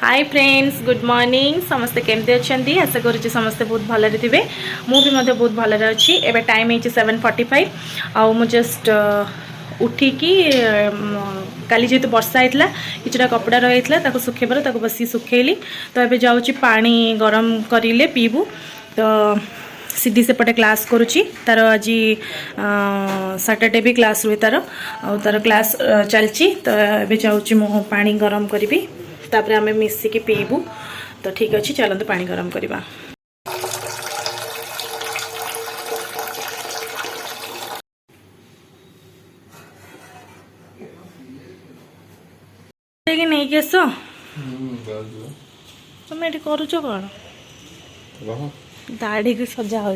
Hi friends good morning समस्ते केमती अच्छा आशा करुँचे समस्ते बहुत भलरे थे मुझे बहुत भलरे अच्छी एवं टाइम है 7:45 आउ मु जस्ट उठिकी काली जेहेतु वर्षा होता किछटा कपड़ा रही है सुखेबार बस सुखेली तो ये जाऊँगी पानी गरम करें पीबू तो सिद्धि सेपटे क्लास करुच्ची तार आज सैटरडे भी क्लास रुए तार क्लास चलची तो ये जाऊँगी मु पानी गरम करी तापर आम मिसिकी पीबू तो ठीक अच्छे चलते पानी गरम करवा नहीं आस तुम ये करुच कौन दाढ़ी को सजा हो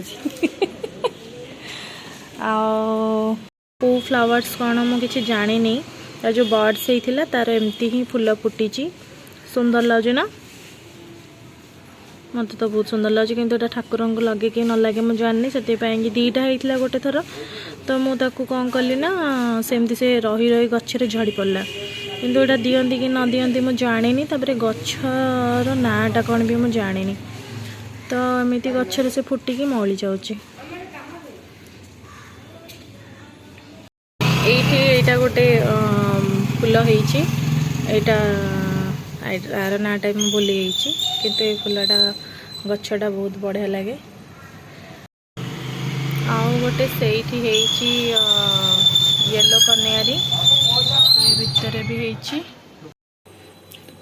फ्लावर्स कौन मुझे जानी जो बर्ड्स होता तार एमती ही फूल फुटी सुंदर लगे ना मत तो बहुत सुंदर लगे कि ठाकुर को लगे कि न लगे मुझे जानी से दीटा होता गोटे थर तो मुझे कौन कली ना सेमती से रही रही गचर झड़ी पड़ा किंतु यहाँ दियंती कि न दियंती मुझे जानी गचर नाटा कौन भी मुझे जानी तो एमती गचर से फुटिकी मौली जाऊँगी ये गोटे फूल होटा आर नाटा मुझे भूली किंतु ये फूलटा गछटा बहुत बढ़िया लगे आउ गोटे से येलो कन्यारी ये भितर भी होती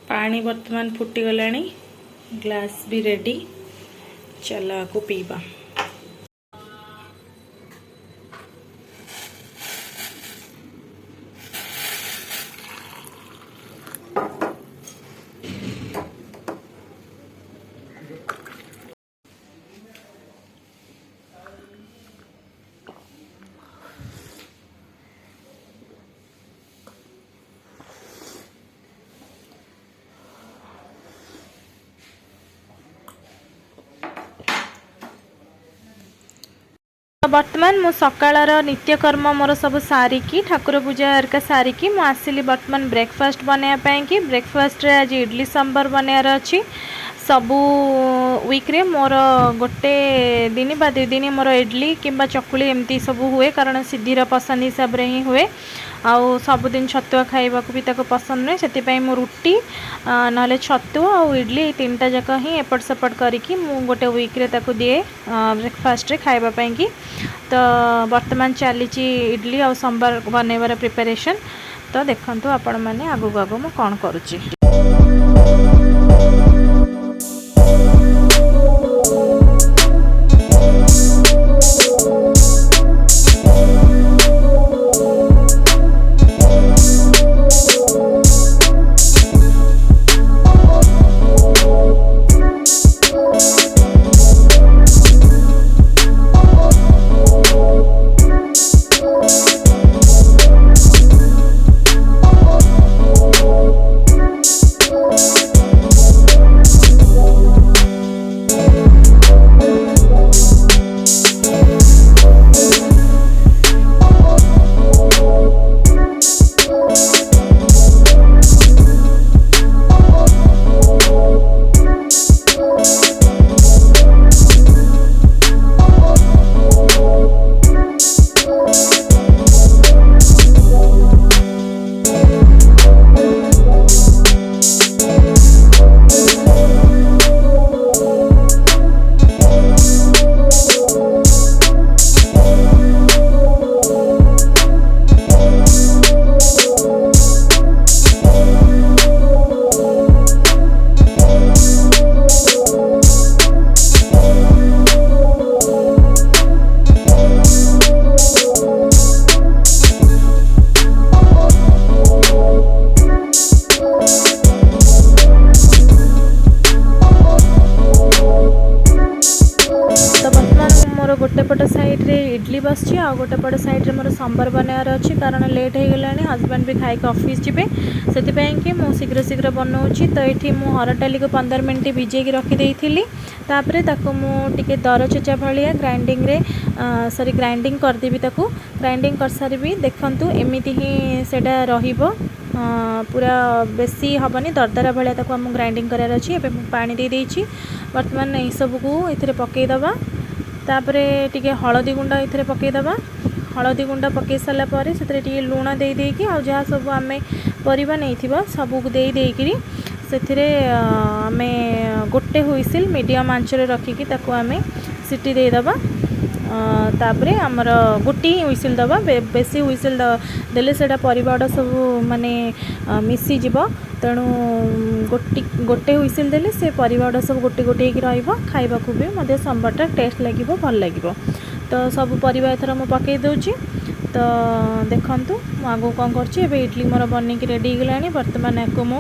पानी वर्तमान फुटी गला ग्लास भी रेडी चला को पीवा बर्तमान मो सकाळर नित्यकर्म मोर सब सारिकी ठाकुर पूजा हरका सारिकी मु आसिली बर्तमान ब्रेकफास्ट बनाया कि ब्रेकफास्ट रे आज इडली सांबर बनायार अच्छी सबू वीक्रे मोर गोटे दिन बा 2 दिन मोर इडली किंबा चकुली एमती सब हुए कारण सिद्धिर पसंद हिसाब रे ही हुए आउ सबुदिन छतुआ खाइबा भी ताको पसंद नुहे से मो रुटी ना छतुआ और इडली 3टा जाक ही एपट सेपट करी मु गोटे वीक्रे ताको दिए ब्रेकफास्ट रे खाइबापी कि तो वर्तमान चली इडली और सांबर बनइबार प्रिपरेशन तो देखंतु आपण माने आगु आगु मु कौन करुच्ची गोटे पट साइड रे इडली बसची आ गोटे पट साइड रे मोर सांबर बनायार अच्छी कारण लेट हो गलानी हजबैंड भी खाई ऑफिस जीवे से मु शीघ्र शीघ्र बनाऊँगी तो ये मु हरड़ डाली को 15 मिनट भिजेकी रखीदी तापर ताको मु टिके दर छेचा भाया ग्राइंडिंग रे सॉरी ग्राइंडिंग करदेवी ताको ग्राइंडिंग कर सारी देखंतु एमिति ही सेटा रहिबो पूरा बेसी हेनी दरदरा भाया ताको आम ग्राइंडिंग करार अच्छी एवं पानी दे देइछि बर्तमान यही सब को ये पकईदबा तापरे टिके हलदी गुंड ये पकईदबा हलदी गुंड पकई सारापर से लुण दे देकी आ जहाँ सब आम परिबा नहीं सबू दे देकरी से आम गोटे हुइसिल मीडियम आंचरे रखिकी ताको आम सीटी देदबा तापरे आमर गोटे ही हुइसिल दबा बेसी हुइसिल देले सेटा परिबाटा सब माने मिसीज तेणु गोटे हुइसिल देले से परिबाटा सब गोटे गोटे रहिबो खाइबाकू भी मध्य संबरटा टेस्ट लागिबो भल लागिबो। तो सब परिबा एथर मु पकई दउची तो देखंतु मु आगो कोन करछि एबे इडली मोर बनी की रेडी गलानी बर्तमान एको मु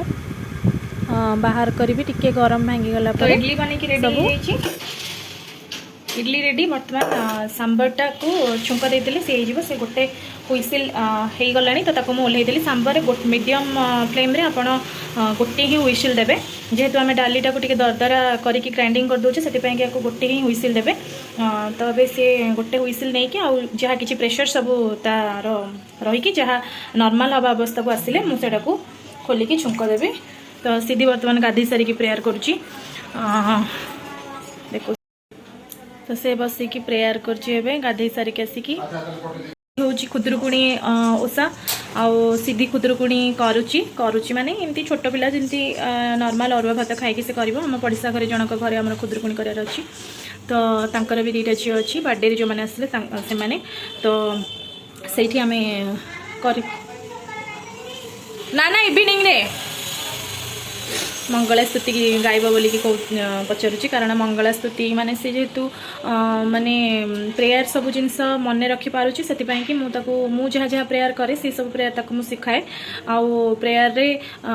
बाहर करी टिके गरम भांगी गला पर इडली बनी की रेडी हो जाइछि इडली रेडी बर्तमान सांबरटा को छुंक देदेले से गोटे हुइसिल हो गला तो ताको मु ओल्है देली सांबर मीडियम फ्लेम रे आपण गोटे ही हुइसिल देबे जेहेतु आम डालीटा को टिके दरदरा करके ग्राइंडिंग कर दोचे सेतिपैं कि गोटे ही हुइसिल देबे तो अबे से गोटे हुइसिल नहीं कि आ जहाँ किसी प्रेशर सब तार रही जहाँ नॉर्मल हवा अवस्था को आसिले मु सेटा को खोलिकी छुंक देबे। तो सीधी बर्तमान गाधी सारिकी प्रेयर करुच्ची देखो तो से बसिकी प्रेयर करुच्ची गाधी सारिकी आसिकी हूँ खुदरुकुणी ओषा आउ सीधी खुदरुकुणी करुच्ची माने एमती छोट पिला जमी नॉर्मल अरुआ भात खाई से कर पड़ोसा घर जनक घर आम खुदरुकुणी करार अच्छी तो तांकर भी दुईटा झील अच्छी बर्थडे जो मैंने आसले से माने तो सही आम कर ना इवनिंग रे मंगला स्तुति गाइब बोली पचारुची कारण मंगला स्तुति माने से जेहेतु माने प्रेयर सब जिनस मन रखिपारुची से कि मु जहाँ जहाँ प्रेयर करे से सब प्रेयर ताको मु सिखाए आउ प्रेयर रे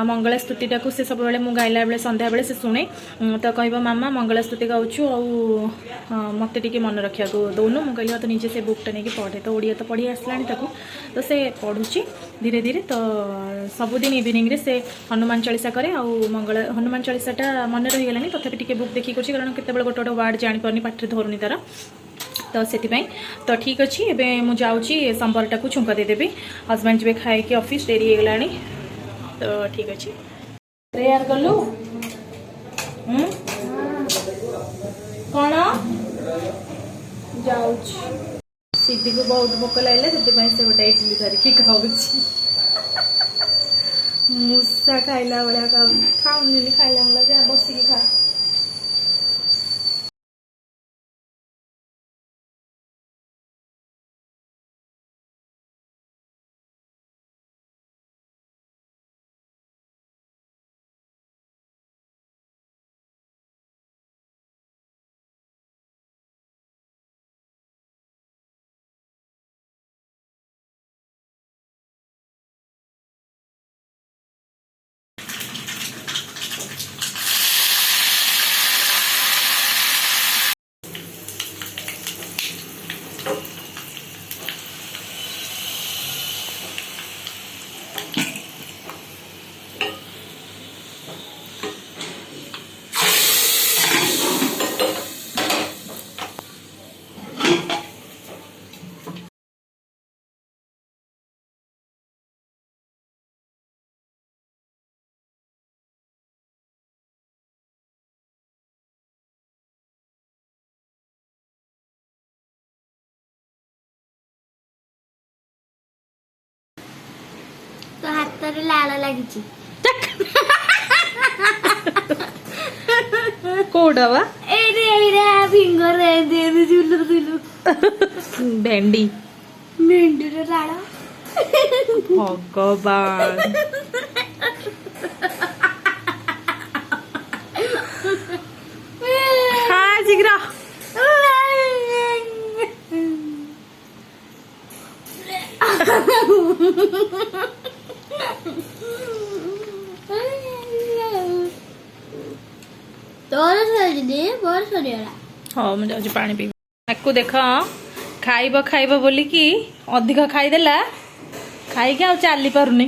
मंगला स्तुति टाको से सब बेले मु गाइला बेले संध्या बेले से शुणे तो कहबो मामा मंगला स्तुति गाउछु आउ मते टिके मन रखिया को दोनो मु कहली तो निजे से बुकटा नहीं पढ़े तो ओडिया तो पढ़ी आसलानी ताको तो से पढ़ुची धीरे धीरे तो सबुदिन इवनिंग रे से हनुमान चालीसा करे आउ मंगला हनुमान चालीसाटा मन रहीगलानी तथापि टिके बुक देखी कर कारण केते गोटे गोटे वार्ड जापारनी पाठरे धरुनी तार तो से तो ठीक अच्छे एवं मुझे जाऊँगी सांबरटा को छुंक देदेवी हजबैंड जी खाए कि ऑफिस डेरी हो गलानी तो ठीक अच्छे प्रेयर कलु कौन जाऊँ सीधी को बहुत भोक लगे से गोटे इडली धरिकी खाऊँ मूसा खाइला भाया खाऊनी खाइला भाया बसिकी खा तो हाथ रे लाल लगी कोडवा फिंगर झुलु भेंडी मेंढी रे लाल भगवान हाँ शीघ्र तोर सजदे बोर सरियाला हाँ मुझे आज पानी पी आपको देख खाइब खाइब बोली कि अधिक खाईदेला खाई आ चली पारुनी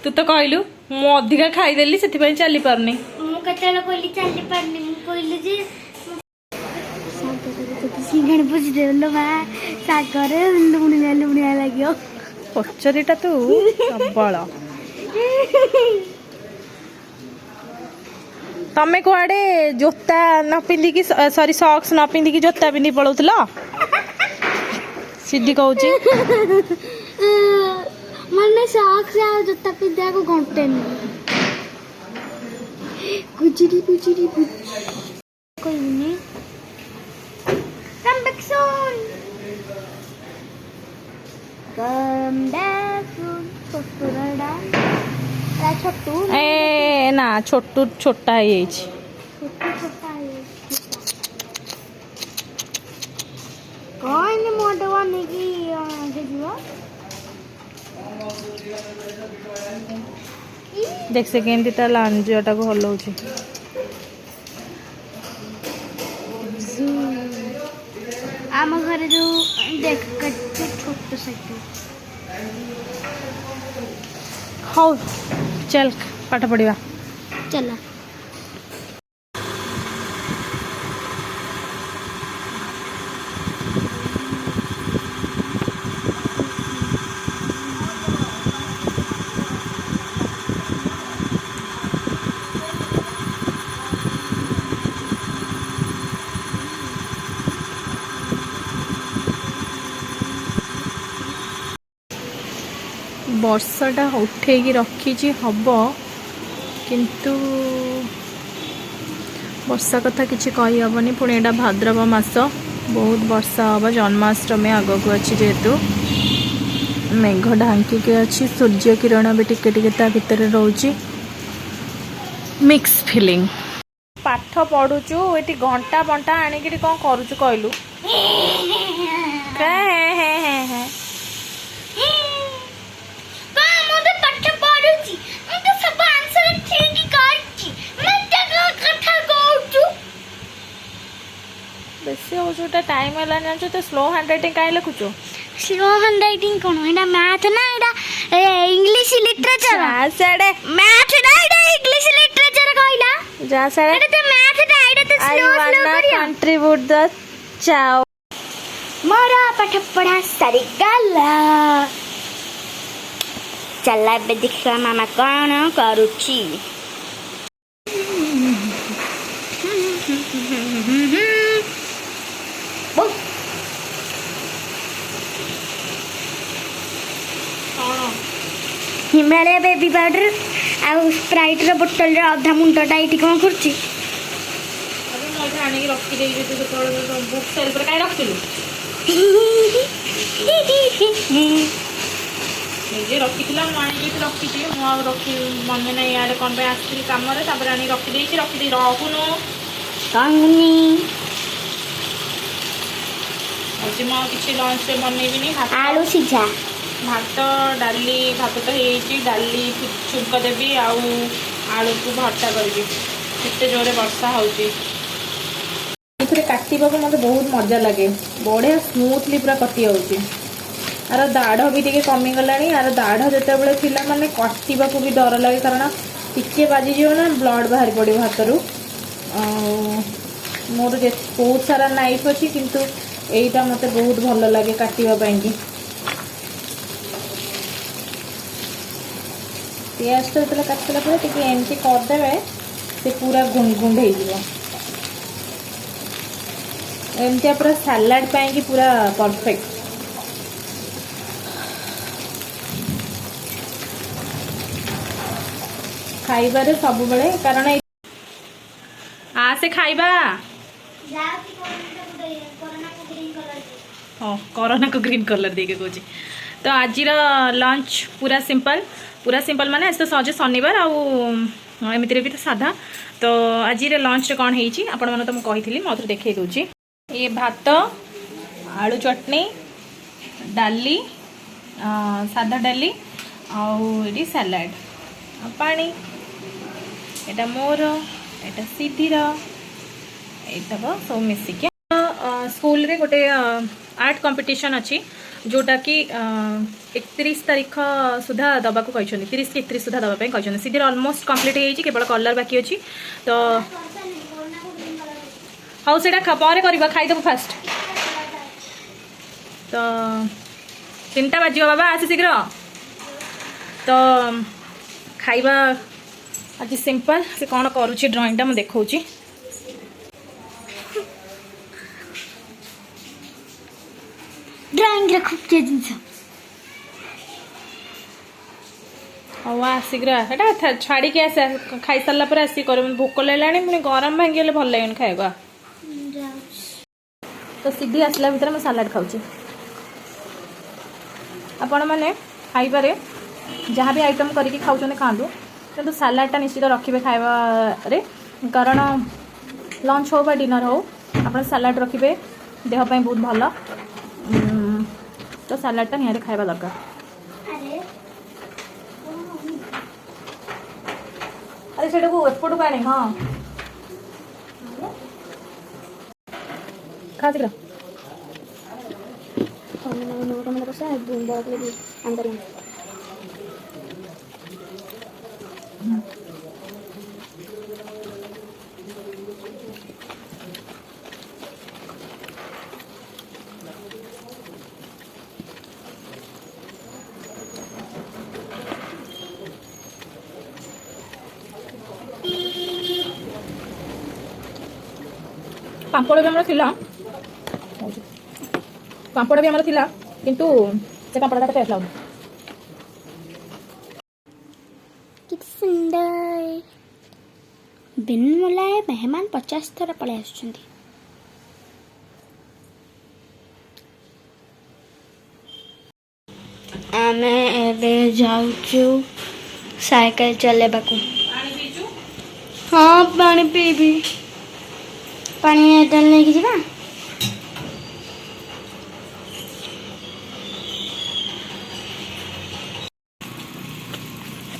तू तो कहलु मु अधिक खाईदेली से चली पारुनी मु कतला कहली चली पारनी मु कहली जे सिंघाण बुझ देलो बा ଶାଗରେ ଲୁଣିଆ ଲୁଣିଆ ଲାଗିବ। ପଚରିଟା ତୁ ପ୍ରବଳ। ତମେ କୁଆଡେ ଜୋତା ନ ପିନ୍ଧିକି ସରି ସକ୍ସ ନ ପିନ୍ଧିକି ଜୋତା ପିନ୍ଧି ପଳଉଥିଲ? ସିद्धି କହୁଛି ମାନେ ସକ୍ସ ଆଉ ଜୋତା ପିନ୍ଧିବାକୁ ଘଣ୍ଟେ ନୁହେଁ। ଗୁଜୁରି ଗୁଜୁରି କହିବୁନି come back soon ଛୋଟୁରଟା ଛୋଟୁ ଏ ନା ଛୋଟୁ ଛୋଟା ହେଇଯାଇଛି। କଣ ମୋଟ ବନେଇକି ଯିବ देख से केमती ता लांजटाକୁ ହଲଉଛି। ଆମ ଘରେ ଯୋଉ ଦେଖ ଛୋଟ ସାଇକେଲ। ହଉ चल पाठ पढ़िबा चला। वर्षाटा उठेकी रखी हम किंतु वर्षा कथा किसी कही हेनी। पुणी यहाँ भाद्रव मास बहुत वर्षा हम। जन्माष्टमी आग को अच्छी जेहेतु मेघ ढांकी अच्छी सूर्य किरण भी टिके टिके ता भितर रोची मिक्स फीलिंग। पाठ पढ़ुचु ये घंटा बंटा आणिक कौन करुचु कहलु? बेसी हो टाइम है तो स्लो हैंड राइटिंग कहीं लिखुच? स्लो हैंड राइटिंग कौन एटा मैथ ना एटा इंग्लिश लिटरेचर साडे मैथ ना एटा इंग्लिश लिटरेचर कहला जा साडे एटा तो मैथ ना एटा तो आई स्लो वांट करिया कंट्रीब्यूट द चाओ मोरा पाठ पढ़ा सारी गला। चला बे देखा मामा कौन करुची। हिमालय बेबी पाउडर आउ स्प्राइट रो बोतल रे आधा मुंडटा एठी कोन करची? अरे मोठे आनी रखी दे जे तो बुक सेल पर काई रखिलु? निजे रखिथिला माने जे रखिथि मु आ रखि मने नै यार कोन पे आस्थिल काम रे तापर आनी रखि दे रहूनो कांगनी आज म किछि लंच पे बनेबी नि आलू सिझा भात डाली भात तो होती डाली छुंक देवी आलू को भर्ता करी केते जोरे वर्षा होती काटा मत बहुत मजा लगे बढ़िया स्मूथली पूरा कटि जाऊँगी। यार दाढ़ भी टे कमीगला यार दाढ़ जिते थी मानने काटा भी डर लगे कारण टिके बाजिज ना ब्लड बाहरी पड़ो हाथ रू। मोर बहुत सारा नाइफ अच्छी किंतु यहीटा मत बहुत भल लगे काटापी। पियाज तो जो काटला एमती करदे से पूरा गुंड गुंड होमती पूरा सलाड पाई पूरा परफेक्ट। खाइबारे सब बेले कारण आ से खाइबा हाँ कोरोना को ग्रीन कलर देके कहूँ। तो आज लंच पूरा सिंपल माने आज तो सहज शनिवार आमती भी तो साधा। तो आज लंच कौन होती आपण मैंने तो मुझे मैं देखे दूची ये भात आलू चटनी डाली साधा डाली आउे सलाड पानी एटा मोर एटा सिद्धिर एतक सब मिसिक स्कूल रे गोटे आर्ट कंपटीशन अच्छी जोटा कि 31 तारीख सुधा दबा को 30 कि 31 सुधा दवाई कहते सिद्धि अलमोस्ट कंप्लीट हो केवल कलर बाकी अच्छी। तो हाँ से खाईदेव फास्ट तो 3टा बाजियो बाबा आसी शीघ्र तो खाइबा आज सिंपल से कौन करुच्ची ड्रॉइंगटा मुझे देखा ड्राइंग खूब जिनस हाँ शीघ्र एटा छाड़ी के आसे खाई सारा पर आसी कर भोक लगा पुणी गरम भांगी भल लगे खाइबा तो सीधी आसला भितर मैं सालाड खाऊँ आपण मैंने खाइबारे जहाँ भी आइटम करके खाऊँ खातु किंतु सालाडटा निश्चित रखिए खाइबारे कारण लंच हो डिनर हो आप सालाड रखिए देहपाई बहुत भल तो सालाडटा निहाती खाइबा दरकार अरे से एपटू आने हाँ खा शीघ्र पापड़ भी आमर थिला पापड़ भी आमर थिला किंतु से पापड़ा का टेस्ट लागुनी कितनी सुंदर दिन मला मेहमान 50 थर पळे आसुछंती आमे एबे जाउछु साइकिल चलेबाकू हाँ पानी पीबी पानी एटल लेके जीवा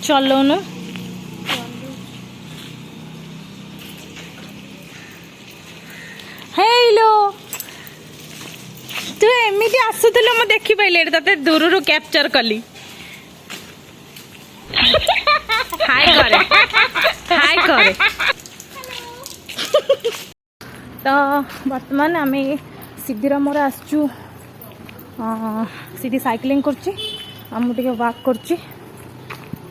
चलो न हेलो तू एमती आसुलु मु देखी पाइली ते दूर कैप्चर कली हाय करे हाय करे तो बर्तमान आम सिद्धि मोर आसचु सिद्धि साइक्लिंग करची मुझे वाक करची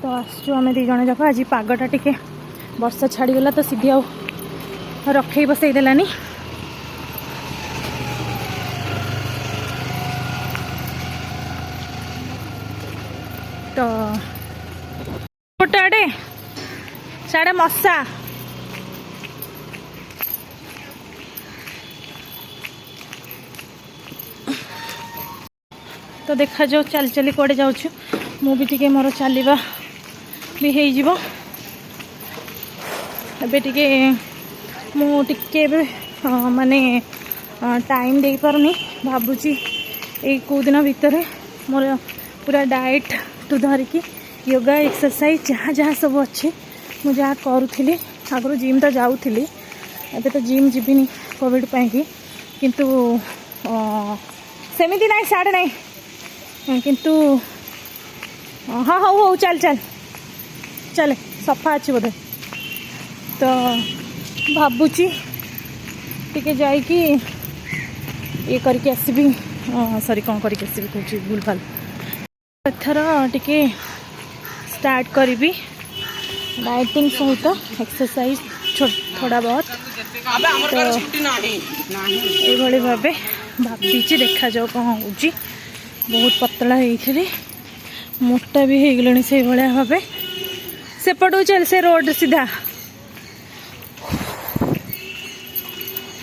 तो आसचु आम दी जन जाक आज पागटा टिके वर्षा छाड़ीगला तो सिद्धि आ रखे बसई देलानी तो गोटे आड़े साढ़े मशा तो देखा जाओ चल चली कड़े जाऊँ मु भी टिके मोर चलवा भी हो टिके माने टाइम दे पारुनी भावुची एक को दिन भितर मोर पूरा डाइट टू धरिकी योगा एक्सरसाइज जहाँ जहाँ सब अच्छे मुझे जहाँ करूली आगु जिम तो जाऊली एबे तो जिम जीविनी कोविड पाई किंतु सेमिति नहीं साढ़े नहीं किंतु हाँ हाँ हो चल चल चले सफा अच्छी बोधे तो भावुची टिके जाइकी ये करके आसबि सॉरी कौन करके आसबि कहूँ भूल भाल एथर टिके स्टार्ट करी डाइटिंग सहित एक्सरसाइज थोड़ा बहुत तो ये भावे भावी देखा जाओ कौन हो बहुत पतला होती मोटा भी हो गले से भावे सेपटू चल से रोड सीधा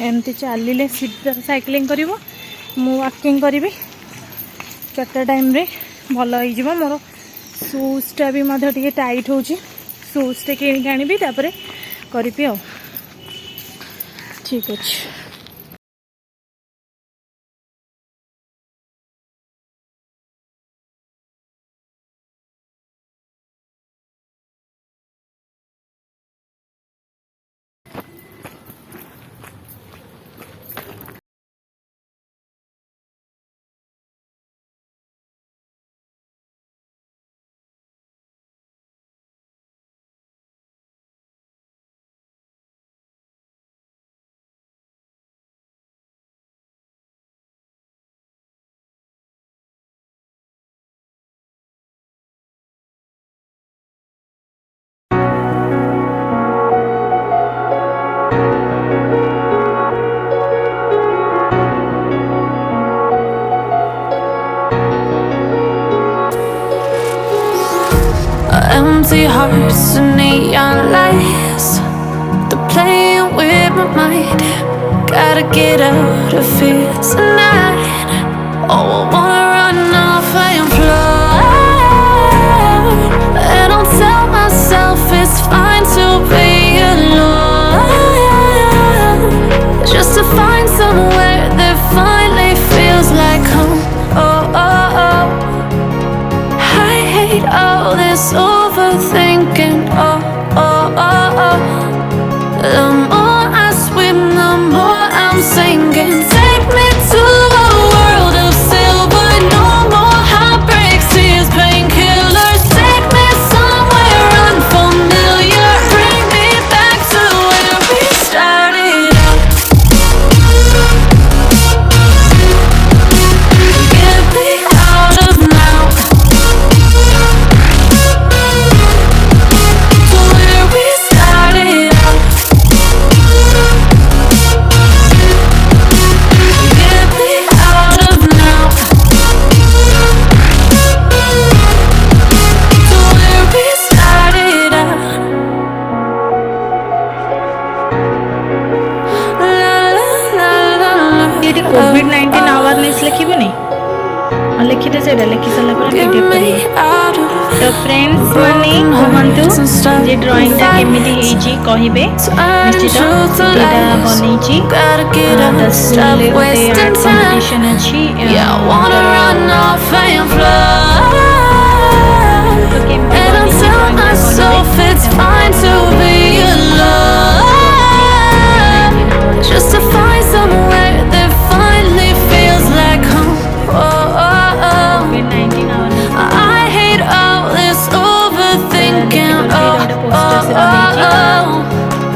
एमती चलिए सीधा साइक्लिंग कर वाकिंग करी 4टा टाइम रे भल हो मोर शूजटा भी टे टाइट हो शूजटे किणी आनी करी ठीक अच्छे। empty hearts and neon lights. They're playing with my mind. Gotta get out of here tonight. Oh, I wanna run off and fly. And I'll tell myself it's fine to be alone, just to find somewhere that finally feels like home. Oh, oh, oh. I hate all this overthinking. Oh, oh, oh, oh. The more I swim, the more I'm sinking. Take me to a world of silver. No more heartbreaks, tears, painkillers. Take me somewhere unfamiliar. Bring me back to where we started out. Get me out of now. To where we started out. Get me out of now. To where we started out. La la la la la. ये COVID-19 awareness लिखिबनी लिखिते सेटा लिखि सला पर Get PDF me करियो out of तो friends माने कहंतु जे drawing टा केमिति हेची कहिबे निश्चित एटा बनेची gotta get up, the stop school रे wasting time. कंपटीशन अछि Yeah, I wanna run off and fly. And I tell myself it's fine to be alone, just to find somewhere that finally feels like home. Oh, oh, oh. COVID-19 awareness I hate all this overthinking. Oh, oh, oh, oh.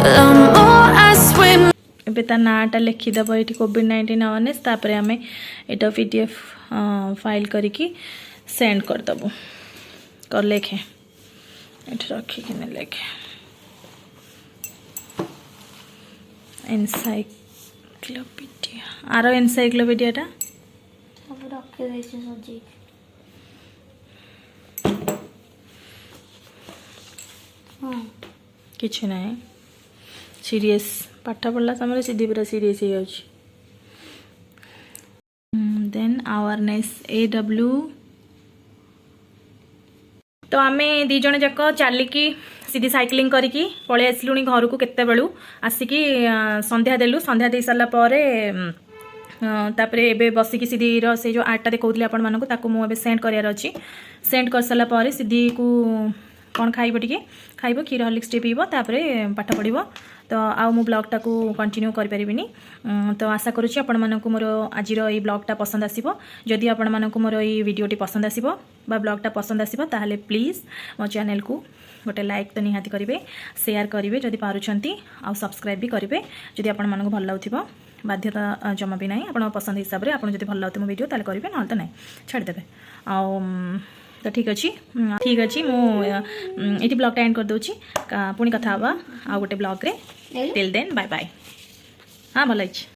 The more I swim. ଏବେ ତା ନାଁଟା ଲେଖିଦେବ ଏଠି COVID-19 awareness ତାପରେ ଆମେ ଏଟା PDF file କରିକି send କରିଦେବୁ कर लेखे ଏଠି ରଖିକିନା ଲେଖେ एनसाइक्लोपीडिया आर एनसाइक्लोपीडियाटा ରଖି ଦେଇଛି ସଜେଇକି ହଁ किसी ना सीरीयस पाठ पढ़ला समय सीधी पूरा सीरीयस हो जाउछि देन अवेयरनेस AW तो आम दी जन जाक चलिकी सीधी साइक्लिंग करिकी पळै आसलुनी घर को केते बेलू आसिकी संध्या देलु संध्या दे सारा पर तापरे एबे बसिकी सीधी रो से जो आर्टटा देखौतली आपण मानको ताको मु एबे सेंड करियार अछि सेंड कर सारा पर सीधी को कौन खाइब टी खाइब क्षीर हॉर्लिक्स टे पीब तापरे पाठ पढ़ तो आउ मो ब्लॉगटा को कंटिन्यू कर परिबिनी तो आशा करुच्ची आपण मानकु मोर आजिर ई ब्लॉगटा पसंद आसीबो जदि आपण मानकु मोर ई वीडियोटी पसंद आसीबो बा ब्लॉगटा पसंद आसीबो ताहले प्लीज मो चैनल को गोटे लाइक तो निहाती करेंगे शेयर करेंगे जदि पारुछंती आउ सब्सक्राइब भी करेंगे जदि आपण मानकु भल लाउथिबो बाध्यता जमा भी नहीं आपण पसंद हिसाब से आपण जदि भल लाउथि मो वीडियो ताले करेंगे ना तो नहीं छाड़ देबे आउ तो ठीक अच्छी मुझे ब्लॉगटा एंड कर दूची पुणी कथा हवा आ गोटे ब्लॉग रे टिल देन बाय बाय हाँ भल अच्छी।